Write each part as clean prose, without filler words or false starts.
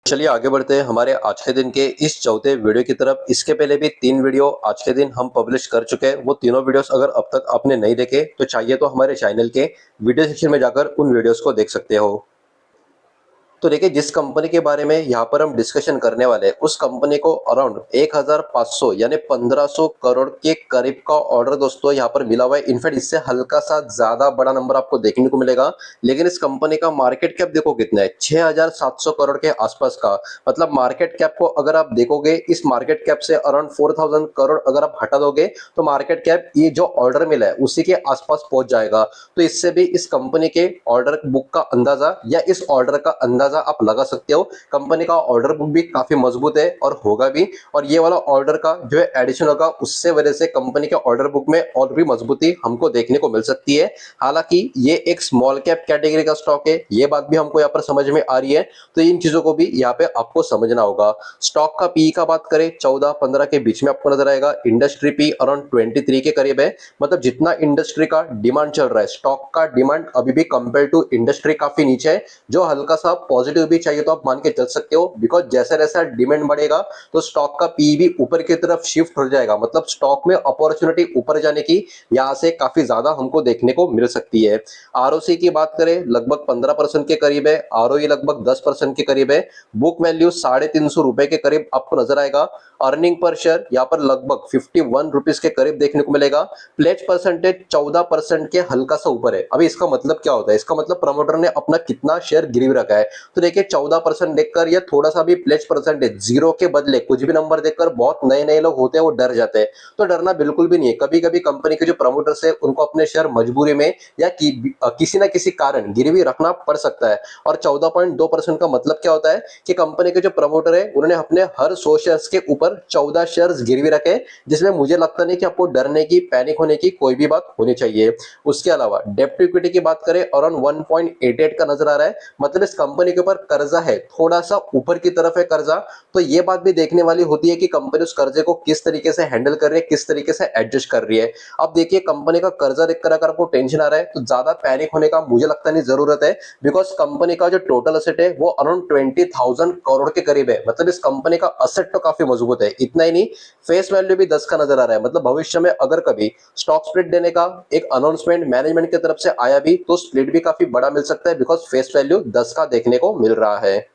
चलिए आगे बढ़ते हैं हमारे आज के दिन के इस चौथे वीडियो की तरफ। इसके पहले भी 3 वीडियो आज के दिन हम पब्लिश कर चुके हैं। वो तीनों वीडियोस अगर अब तक आपने नहीं देखे तो चाहिए तो हमारे चैनल के वीडियो सेक्शन में जाकर उन वीडियोस को देख सकते हो। तो देखिए, जिस कंपनी के बारे में यहाँ पर हम डिस्कशन करने वाले हैं उस कंपनी को अराउंड 1500 यानी 1500 करोड़ के करीब का ऑर्डर दोस्तों यहाँ पर मिला हुआ है। इनफैक्ट इससे हल्का सा ज्यादा बड़ा नंबर आपको देखने को मिलेगा। लेकिन इस कंपनी का मार्केट कैप देखो कितना है, 6700 करोड़ के आसपास का। मतलब मार्केट कैप को अगर आप देखोगे, इस मार्केट कैप से अराउंड 4000 करोड़ अगर आप हटा दोगे तो मार्केट कैप ये जो ऑर्डर मिला है उसी के आसपास पहुंच जाएगा। तो इससे भी इस कंपनी के ऑर्डर बुक का अंदाजा या इस ऑर्डर का अंदाजा आप लगा सकते हो। कंपनी का ऑर्डर बुक भी काफी मजबूत है और होगा भी। और ये वाला ऑर्डर का जो है एडिशन होगा, उससे वजह से कंपनी के ऑर्डर बुक में और भी मजबूती हमको देखने को मिल सकती है। हालांकि ये एक स्मॉल कैप कैटेगरी का स्टॉक है, ये बात भी हमको यहाँ पर समझ में आ रही है। तो इन चीजों को भी यहाँ पे आपको समझना होगा। स्टॉक का पी का बात करें 14-15 के बीच में आपको नजर आएगा। इंडस्ट्री पी अराउंड 23 के करीब है। मतलब जितना इंडस्ट्री का डिमांड चल रहा है, स्टॉक का डिमांड अभी भी कंपेयर टू इंडस्ट्री काफी नीचे है, जो हल्का सा पॉजिटिव भी चाहिए तो आप मान के चल सकते हो। बिकॉज जैसा जैसा डिमांड बढ़ेगा तो स्टॉक का पी भी ऊपर की तरफ शिफ्ट हो जाएगा। मतलब स्टॉक में अपॉर्चुनिटी ऊपर जाने की यहाँ से काफी ज्यादा हमको देखने को मिल सकती है। आरओसी की बात करें लगभग 15% के करीब है, आरओई लगभग 10% के करीब है। बुक वैल्यू 350 रुपए के करीब आपको नजर आएगा। अर्निंग पर शेयर यहाँ पर लगभग 51 रुपीज के करीब देखने को मिलेगा। प्लेज परसेंटेज 14% के हल्का सा ऊपर है। अभी इसका मतलब क्या होता है? इसका मतलब प्रमोटर ने अपना कितना शेयर गिरवी रखा है। तो देखिए 14% देखकर या थोड़ा सा भी प्लेज परसेंटेज जीरो के बदले कुछ भी नंबर देखकर बहुत नए नए लोग होते हैं वो डर जाते हैं। तो डरना बिल्कुल भी नहीं है। कभी कभी कंपनी के जो प्रमोटर्स है उनको अपने शेयर मजबूरी में या किसी ना किसी कारण गिरवी रखना पड़ सकता है। और 14.2% का मतलब क्या होता है कि कंपनी के जो प्रमोटर है उन्होंने अपने हर 100 शेयर्स के ऊपर 14 शेयर्स गिरवी रखे, जिसमें मुझे लगता नहीं कि आपको डरने की, पैनिक होने की कोई भी बात होनी चाहिए। उसके अलावा डेप्ट टू इक्विटी की बात करें अराउंड 1.88 का नजर आ रहा है। मतलब इस कंपनी के ऊपर कर्जा है, थोड़ा सा ऊपर की तरफ है कर्जा। तो ये बात भी देखने वाली होती है कि कंपनी उस कर्जे को किस तरीके से हैंडल कर रही है, किस तरीके से एडजस्ट कर रही है। अब देखिए कंपनी का कर्जा देखकर अगर आपको टेंशन आ रहा है तो ज्यादा पैनिक होने का मुझे लगता नहीं जरूरत है। बिकॉज कंपनी का जो टोटल असेट है वो अराउंड 20,000 करोड़ के करीब है। मतलब इस कंपनी का असेट तो काफी मजबूत है। इतना ही नहीं, फेस वैल्यू भी 10 का नजर आ रहा है। मतलब भविष्य में अगर कभी स्टॉक स्प्लिट देने का एक अनाउंसमेंट मैनेजमेंट की तरफ से आया भी तो स्प्लिट भी काफी बड़ा मिल सकता है। बिकॉज फेस वैल्यू 10 का देखने को मिल रहा है।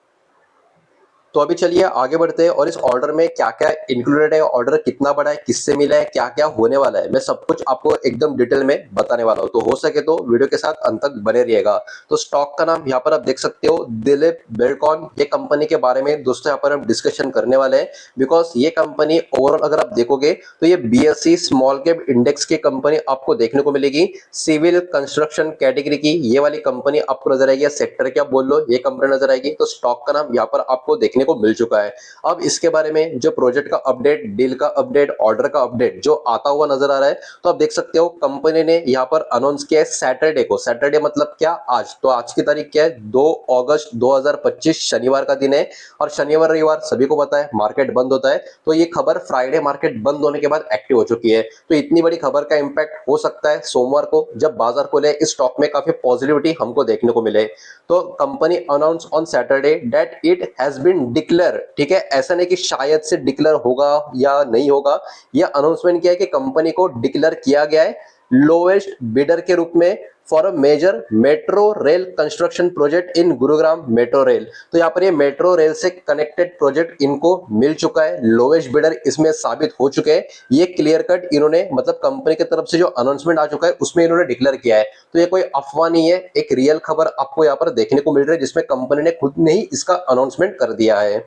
तो अभी चलिए आगे बढ़ते हैं और इस ऑर्डर में क्या क्या इंक्लूडेड है, ऑर्डर कितना बड़ा है, किससे मिला है, क्या क्या होने वाला है, मैं सब कुछ आपको एकदम डिटेल में बताने वाला हूं। तो हो सके तो वीडियो के साथ अंत तक बने रहिएगा। तो स्टॉक का नाम यहाँ पर आप देख सकते हो, दिलीप बिल्डकॉन। ये कंपनी के बारे में दोस्तों यहाँ पर हम डिस्कशन करने वाले हैं। बिकॉज ये कंपनी ओवरऑल अगर आप देखोगे तो ये बीएसई स्मॉल कैप इंडेक्स की कंपनी आपको देखने को मिलेगी। सिविल कंस्ट्रक्शन कैटेगरी की ये वाली कंपनी आपको नजर आएगी, या सेक्टर क्या बोल लो, ये कंपनी नजर आएगी। तो स्टॉक का नाम यहाँ पर आपको देखने को मिल चुका है। अब इसके बारे में जो प्रोजेक्ट का अपडेट, डील का अपडेट, ऑर्डर का अपडेट जो आता हुआ नजर आ रहा है, तो आप देख सकते हो कंपनी ने यहाँ पर अनाउंस किया है सैटरडे को। सैटरडे मतलब क्या? आज। तो आज की तारीख क्या है? 2 अगस्त 2025 शनिवार का दिन है। और शनिवार रविवार सभी को पता है मार्केट बंद होता है। तो ये खबर फ्राइडे मार्केट बंद होने के बाद एक्टिव हो चुकी है। तो इतनी बड़ी खबर का इंपैक्ट हो सकता है सोमवार को जब बाजार खोले इस स्टॉक में काफी पॉजिटिविटी हमको देखने को मिले। तो company announce on Saturday that it has been declare. ठीक है, ऐसा नहीं कि शायद से डिक्लेयर होगा या नहीं होगा। यह अनाउंसमेंट किया है कि कंपनी को डिक्लेयर किया गया है लोएस्ट बिडर के रूप में for a major metro rail construction project in Gurugram metro rail. तो यहाँ पर ये मेट्रो रेल से कनेक्टेड प्रोजेक्ट इनको मिल चुका है, लोएस्ट बिडर इसमें साबित हो चुके हैं। ये क्लियर कट इन्होंने, मतलब कंपनी की तरफ से जो अनाउंसमेंट आ चुका है उसमें इन्होंने डिक्लेयर किया है। तो ये कोई अफवाह नहीं है, एक रियल खबर आपको यहाँ पर देखने को मिल रही है जिसमें कंपनी ने खुद ने ही इसका अनाउंसमेंट कर दिया है।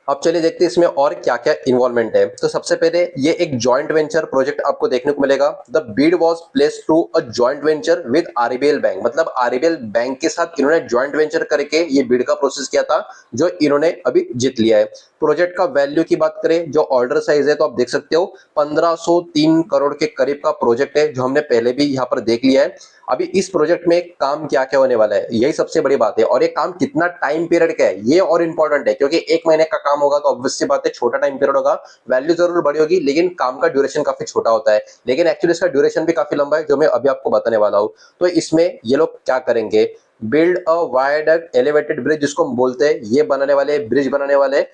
अब चलिए देखते हैं इसमें और क्या क्या इन्वॉल्वमेंट है। तो सबसे पहले ये एक जॉइंट वेंचर प्रोजेक्ट आपको देखने को मिलेगा। The bid was placed to a joint venture with RBL bank. मतलब आरबीएल बैंक के साथ इन्होंने जॉइंट वेंचर करके ये बिड का प्रोसेस किया था, जो इन्होंने अभी जीत लिया है। प्रोजेक्ट का वैल्यू की बात करें, जो ऑर्डर साइज है तो आप देख सकते हो 1503 करोड़ के करीब का प्रोजेक्ट है, जो हमने पहले भी यहाँ पर देख लिया है। अभी इस प्रोजेक्ट में काम क्या क्या होने वाला है यही सबसे बड़ी बात है। और ये काम कितना टाइम पीरियड का है ये और इंपॉर्टेंट है, क्योंकि 1 महीने का काम होगा तो ऑब्वियस सी बात है छोटा टाइम पीरियड होगा, वैल्यू जरूर बड़ी होगी लेकिन काम का ड्यूरेशन काफी छोटा होता है। लेकिन एक्चुअली इसका ड्यूरेशन भी काफी लंबा है, जो मैं अभी आपको बताने वाला हूँ। तो इसमें ये लोग क्या करेंगे, build a viaduct elevated bridge, जिसको हम बोलते हैं ये बनाने वाले ब्रिज बनाने वाले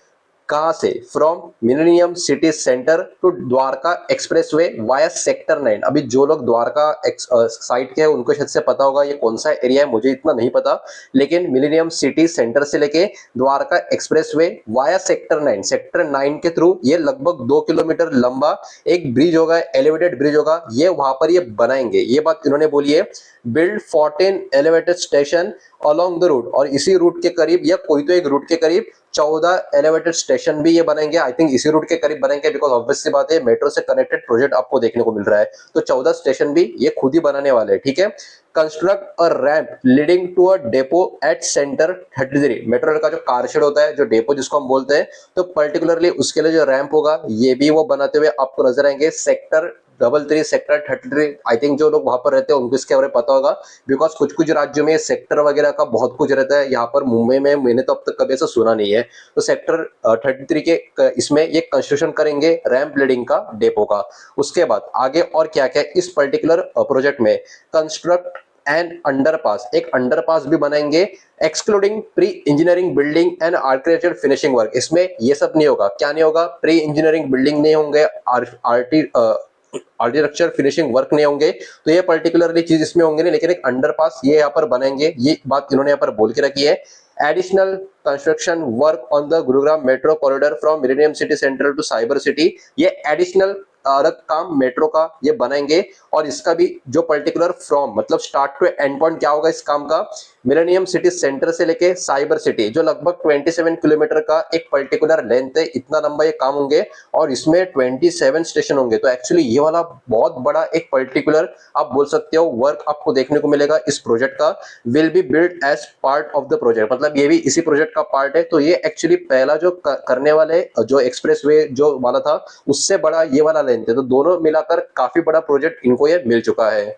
कहाँ से, from Millennium City Centre to Dwarka Expressway via sector 9। अभी जो लोग द्वारका साइट के हैं उनको शायद से पता होगा ये कौन सा एरिया है, मुझे इतना नहीं पता, लेकिन मिलेनियम सिटी सेंटर से लेके द्वारका एक्सप्रेसवे वाया सेक्टर 9 के थ्रू ये लगभग 2 किलोमीटर लंबा एक ब्रिज होगा, एलिवेटेड ब्रिज होगा, ये वहां पर ये बनाएंगे, ये बात इन्होंने बोली है। Build 14 elevated station along the route, और इसी रूट के करीब या कोई तो एक रूट के करीब 14 एलिवेटेड स्टेशन भी ये बनेंगे। आई थिंक इसी रूट के करीब बनेंगे, बिकॉज ऑब्वियस सी बात है मेट्रो से कनेक्टेड प्रोजेक्ट आपको देखने को मिल रहा है, तो 14 स्टेशन भी ये खुद ही बनाने वाले हैं, ठीक है। Construct a ramp leading to a depot at centre 33, metro का जो कारशेड होता है, जो डेपो जिसको हम बोलते हैं, तो पर्टिकुलरली उसके लिए जो रैंप होगा ये भी वो बनाते हुए आपको नजर आएंगे। सेक्टर 33, आई थिंक जो लोग वहां पर रहते हैं उनको इसके बारे में पता होगा, बिकॉज कुछ कुछ राज्यों में सेक्टर वगैरह का बहुत कुछ रहता है। यहाँ पर मुंबई में मैंने तो अब तक कभी ऐसा सुना नहीं है। तो सेक्टर 33 के इसमें ये कंस्ट्रक्शन करेंगे रैंप लीडिंग का डेपो का। उसके बाद आगे और क्या क्या इस पर्टिकुलर प्रोजेक्ट में, कंस्ट्रक्ट एंड अंडरपास, एक अंडरपास भी बनाएंगे, excluding pre engineering building and architecture finishing work. इसमें ये सब नहीं होगा, क्या नहीं होगा, प्री इंजीनियरिंग बिल्डिंग नहीं होंगे, आर्किटेक्चर फिनिशिंग वर्क नहीं होंगे, तो ये पर्टिकुलरली चीज इसमें होंगे नहीं, लेकिन एक अंडरपास ये यहाँ पर बनेंगे, ये बात इन्होंने यहाँ पर बोल के रखी है। Additional construction work on the Gurugram metro corridor from Millennium City Central to Cyber City, ये एडिशनल काम मेट्रो का ये बनाएंगे। और इसका भी जो पर्टिकुलर फ्रॉम मतलब स्टार्ट टू एंड पॉइंट क्या होगा इस काम का, मिलेनियम सिटी सेंटर से लेके साइबर सिटी, जो लगभग 27 किलोमीटर का एक पर्टिकुलर लेंथ है, इतना लंबा ये काम होंगे, और इसमें 27 स्टेशन होंगे। तो एक्चुअली ये वाला बहुत बड़ा एक पर्टिकुलर आप बोल सकते हो वर्क आपको देखने को मिलेगा इस प्रोजेक्ट का। Will be build as part of the project, मतलब ये भी इसी प्रोजेक्ट का पार्ट है। तो ये एक्चुअली पहला जो करने वाले जो एक्सप्रेसवे जो वाला था उससे बड़ा ये वाला लेंथ है, तो दोनों मिलाकर काफी बड़ा प्रोजेक्ट इनको ये मिल चुका है।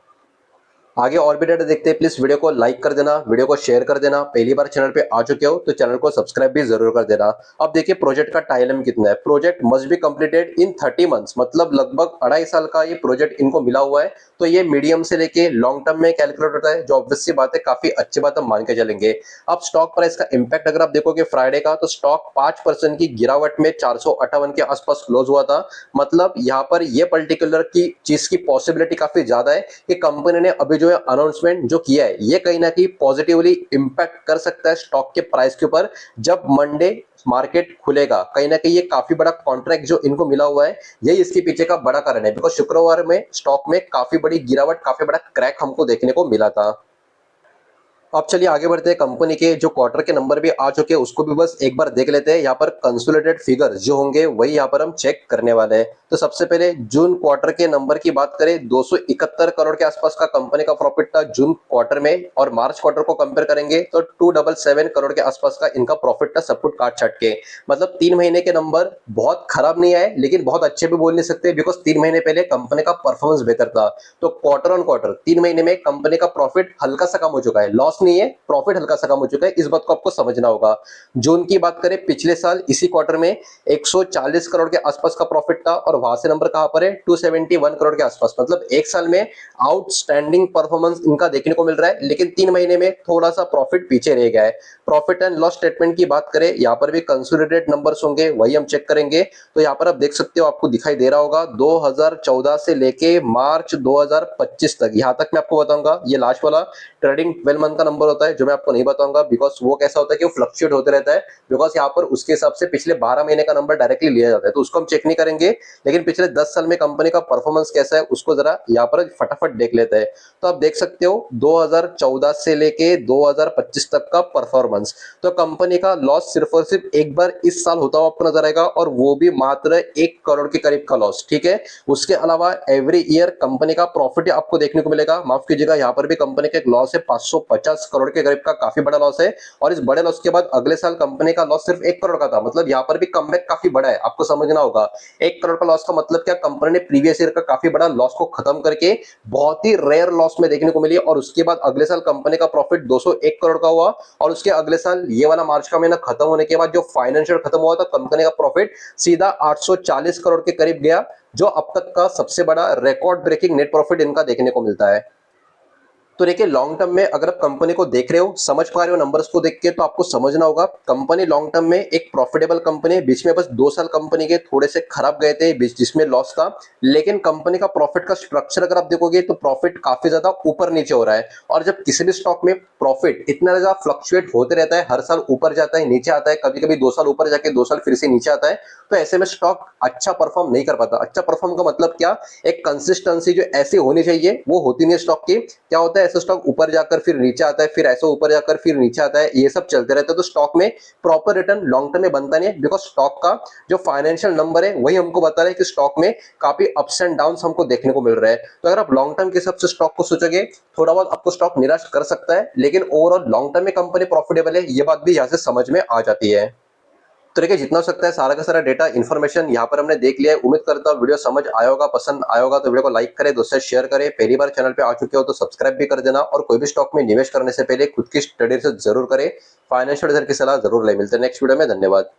आगे और भी डेटा देखते हैं, प्लीज वीडियो को लाइक कर देना, वीडियो को शेयर कर देना, पहली बार चैनल पे आ चुके हो तो चैनल को सब्सक्राइब भी जरूर कर देना। अब देखिए प्रोजेक्ट का टाइम कितना है, project must be completed in 30 months, मतलब लगभग 2.5 साल का ये प्रोजेक्ट इनको मिला हुआ है। तो ये मीडियम से लेके लॉन्ग टर्म में कैलकुलेट होता है, जो ऑब्वियस सी बात है काफी अच्छी बात हम मान के चलेंगे। अब स्टॉक प्राइस का इंपैक्ट अगर आप देखोगे फ्राइडे का, तो स्टॉक 5% की गिरावट में 458 के आसपास क्लोज हुआ था। मतलब यहाँ पर ये पर्टिकुलर की चीज की पॉसिबिलिटी काफी ज्यादा है कि कंपनी ने अभी जो है अनाउंसमेंट जो किया है ये कहीं ना कहीं पॉजिटिवली इंपैक्ट कर सकता है स्टॉक के प्राइस के ऊपर। जब मंडे मार्केट खुलेगा कहीं ना कहीं ये काफी बड़ा कॉन्ट्रैक्ट जो इनको मिला हुआ है यही इसके पीछे का बड़ा कारण है, बिकॉज शुक्रवार में स्टॉक में काफी बड़ी गिरावट, काफी बड़ा क्रैक हमको देखने को मिला था। अब चलिए आगे बढ़ते हैं, कंपनी के जो क्वार्टर के नंबर भी आ चुके हैं उसको भी बस एक बार देख लेते हैं। यहाँ पर कंसोलिडेटेड फिगर जो होंगे वही यहाँ पर हम चेक करने वाले हैं। तो सबसे पहले जून क्वार्टर के नंबर की बात करें, 271 करोड़ के आसपास का कंपनी का प्रॉफिट था जून क्वार्टर में, और मार्च क्वार्टर को कंपेयर करेंगे तो 277 करोड़ के आसपास का इनका प्रॉफिट था, सब कुछ काट छट के। मतलब 3 महीने के नंबर बहुत खराब नहीं आए, लेकिन बहुत अच्छे भी बोल नहीं सकते, बिकॉज 3 महीने पहले कंपनी का परफॉर्मेंस बेहतर था। तो क्वार्टर ऑन क्वार्टर 3 महीने में कंपनी का प्रॉफिट हल्का सा कम हो चुका है, लॉस नहीं है, प्रॉफिट हल्का सा कम हो चुका है, इस बात को आपको समझना होगा। जून की बात करें पिछले साल इसी क्वार्टर में 140 करोड़ के आसपास का प्रॉफिट था, और वहां से नंबर कहां पर है, 271 करोड़ के आसपास। मतलब एक साल में आउटस्टैंडिंग परफॉर्मेंस इनका देखने को मिल रहा है, लेकिन 3 महीने में थोड़ा सा प्रॉफिट पीछे रह गया है। प्रॉफिट एंड लॉस स्टेटमेंट की बात करें, यहाँ पर भी कंसोलिडेटेड नंबर्स होंगे, वही हम चेक करेंगे। तो यहाँ पर आप देख सकते हो, आपको दिखाई दे रहा होगा 2014 से लेके मार्च 2025 तक, यहां तक मैं आपको बताऊंगा। ये लास्ट वाला ट्रेडिंग 12 मंथ का नंबर होता है जो मैं आपको नहीं बताऊंगा, बिकॉज वो कैसा होता है कि वो फ्लक्चुएट होते रहता है, बिकॉज यहाँ पर उसके हिसाब से पिछले 12 महीने का नंबर डायरेक्टली लिया जाता है, तो उसको हम चेक नहीं करेंगे। लेकिन पिछले 10 साल में कंपनी का परफॉर्मेंस कैसा है उसको जरा यहाँ पर फटाफट देख लेते हैं। तो आप देख सकते हो 2014 से लेके 2025 तक का परफॉर्मेंस, तो कंपनी का लॉस सिर्फ और सिर्फ एक बार इस साल होता हुआ आपको नजर आएगा, और वो भी मात्र 1 करोड़ के करीब का लॉस, ठीक है। उसके अलावा एवरी ईयर कंपनी का प्रॉफिट आपको देखने को मिलेगा, माफ कीजिएगा, यहाँ पर भी कंपनी का एक लॉस है 550 करोड़ के करीब का, काफी बड़ा लॉस है। और इस बड़े लॉस के बाद अगले साल कंपनी का लॉस सिर्फ 1 करोड़ का था, मतलब यहाँ पर भी कमबैक काफी बड़ा है, आपको समझना होगा। 1 करोड़ का लॉस का मतलब क्या, कंपनी ने प्रीवियस ईयर का काफी बड़ा लॉस को खत्म करके बहुत ही रेयर लॉस में देखने को मिली, और उसके बाद अगले साल कंपनी का प्रॉफिट 201 करोड़ का हुआ, और उसके अगले साल ये वाला मार्च का महीना खत्म होने के बाद जो फाइनेंशियल खत्म हुआ था, कंपनी का प्रॉफिट सीधा 840 करोड़ के करीब गया, जो अब तक का सबसे बड़ा रिकॉर्ड ब्रेकिंग नेट प्रॉफिट इनका देखने को मिलता है। तो देखिए लॉन्ग टर्म में अगर आप कंपनी को देख रहे हो, समझ पा रहे हो नंबर्स को देख के, तो आपको समझना होगा कंपनी लॉन्ग टर्म में एक प्रॉफिटेबल कंपनी है। बीच में बस 2 साल कंपनी के थोड़े से खराब गए थे बीच जिसमें लॉस का, लेकिन कंपनी का प्रॉफिट का स्ट्रक्चर अगर आप देखोगे तो प्रॉफिट काफी ज्यादा ऊपर नीचे हो रहा है। और जब किसी भी स्टॉक में प्रॉफिट इतना ज्यादा फ्लक्चुएट होते रहता है, हर साल ऊपर जाता है नीचे आता है, कभी कभी 2 साल ऊपर जाके 2 साल फिर से नीचे आता है, तो ऐसे में स्टॉक अच्छा परफॉर्म नहीं कर पाता। अच्छा परफॉर्म का मतलब क्या, एक कंसिस्टेंसी जो ऐसी होनी चाहिए वो होती नहीं है स्टॉक की। क्या होता है, ऐसा स्टॉक ऊपर जाकर फिर नीचे आता है, फिर ऐसा ऊपर जाकर फिर नीचे आता है, ये सब चलते रहते हैं, तो स्टॉक में प्रॉपर रिटर्न लॉन्ग टर्म में बनता नहीं है। बिकॉज स्टॉक का जो फाइनेंशियल नंबर है वही हमको बता रहे हैं कि स्टॉक में काफी अप्स एंड डाउन हमको देखने को मिल रहा है। तो अगर आप लॉन्ग टर्म के हिसाब से स्टॉक को सोचोगे, थोड़ा बहुत आपको स्टॉक निराश कर सकता है, लेकिन ओवरऑल लॉन्ग टर्म में कंपनी प्रॉफिटेबल है, ये बात भी यहाँ से समझ में आ जाती है। तो देखिए जितना हो सकता है सारा का सारा डेटा इन्फॉर्मेशन यहाँ पर हमने देख लिया है। उम्मीद करता हूँ वीडियो समझ आया होगा, पसंद आया होगा। तो वीडियो को लाइक करें, दोस्तों से शेयर करें। पहली बार चैनल पे आ चुके हो तो सब्सक्राइब भी कर देना, और कोई भी स्टॉक में निवेश करने से पहले खुद की स्टडी से जरूर करें, फाइनेंशियल एडवाइजर की सलाह जरूर ले। मिलते हैं नेक्स्ट वीडियो में, धन्यवाद।